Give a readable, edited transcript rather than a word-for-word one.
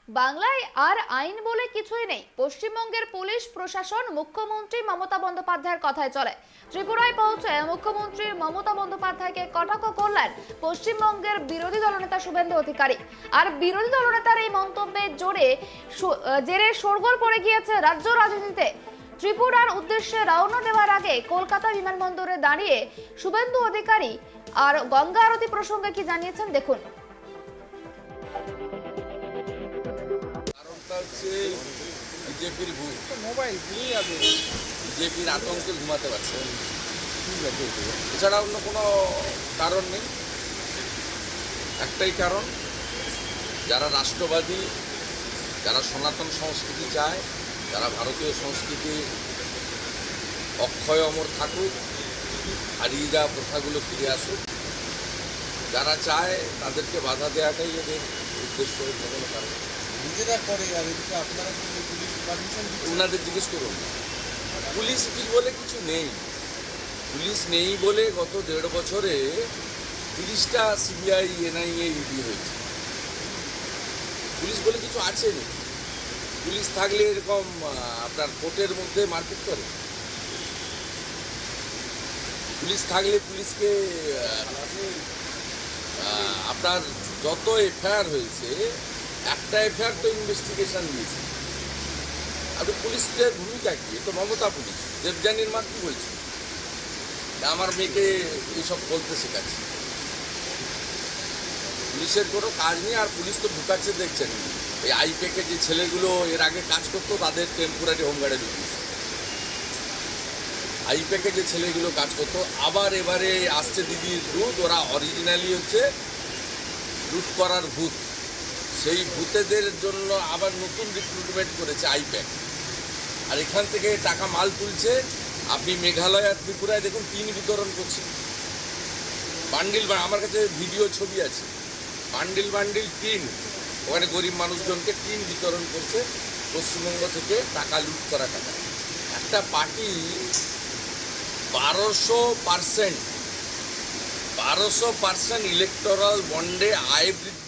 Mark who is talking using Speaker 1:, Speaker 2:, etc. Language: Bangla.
Speaker 1: বাংলায় আর আইন বলে কিছুই নেই। পশ্চিমবঙ্গের পুলিশ প্রশাসন মুখ্যমন্ত্রী মমতা বন্দ্যোপাধ্যায়ের কথায় চলে। ত্রিপুরায় পৌঁছে মুখ্যমন্ত্রী মমতা বন্দ্যোপাধ্যায়কে কটাক্ষ করলেন পশ্চিমবঙ্গের বিরোধী দলনেতা শুভেন্দু অধিকারী। আর বিরোধী দলনেতার এই মন্তব্যের জেরে শোরগোল পড়ে গিয়েছে রাজ্য রাজনীতিতে। ত্রিপুরার উদ্দেশ্যে রওনা দেওয়ার আগে কলকাতা বিমানবন্দরে দাঁড়িয়ে শুভেন্দু অধিকারী আর গঙ্গা আরতি প্রসঙ্গে কি জানিয়েছেন দেখুন।
Speaker 2: বিজেপির বিজেপির আতঙ্কে ঘুমাতে পারছে, এছাড়া অন্য কোনো কারণ নেই। একটাই কারণ, যারা রাষ্ট্রবাদী, যারা সনাতন সংস্কৃতি চায়, যারা ভারতীয় সংস্কৃতি অক্ষয় অমর থাকুক, হারিয়ে যাওয়া প্রথাগুলো ফিরে আসুক, যারা চায় তাদেরকে বাধা দেওয়াটাই এদের উদ্দেশ্য। কোনো কারণ
Speaker 3: নিজেরা করে, আর এদিকে আপনারা পুলিশ পারমিশন
Speaker 2: ওনাদের জিজ্ঞেস করুন। পুলিশ কি বলে কিছু নেই। পুলিশ নেই বলে গত 1.5 বছরে 30টা সিবিআই, এনআইএ, ইডি হয়েছে। পুলিশ বলে কিছু আছে না। পুলিশ থাকলে এরকম আপনার কোর্টের মধ্যে মারপিট করে? পুলিশ থাকলে পুলিশকে আপনার যত এফআইআর হয়েছে, একটা এফআইআর তো ইনভেস্টিগেশন দিয়েছে। আপনি পুলিশদের ভূমিকা কি? তো মমতা পুলিশ দেবযানীর মা কি বলছে, আমার মেয়েকে এইসব বলতে শেখাচ্ছে। পুলিশের কোনো কাজ নেই। আর পুলিশ তো ঢুকাচ্ছে, দেখছেন এই আইপ্যাকে যে ছেলেগুলো এর আগে কাজ করতো তাদের টেম্পোরারি হোমগার্ডে ঢুকিয়েছে। আইপ্যাকে যে ছেলেগুলো কাজ করতো, আবার এবারে আসছে দিদির দূত, ওরা অরিজিনালি হচ্ছে লুট করার ভূত। সেই ভূতেদের জন্য আবার নতুন রিক্রুটমেন্ট করেছে আইপ্যাক। আর এখান থেকে টাকা মাল তুলছে। আপনি মেঘালয় আর ত্রিপুরায় দেখুন টিন বিতরণ করছে, বান্ডিল। আমার কাছে ভিডিও ছবি আছে, বান্ডিল বান্ডিল টিন, ওখানে গরিব মানুষজনকে টিন বিতরণ করছে পশ্চিমবঙ্গ থেকে টাকা লুট করা টাকা। একটা পার্টি 1200% ইলেকটোরাল বন্ডে আয় বৃদ্ধি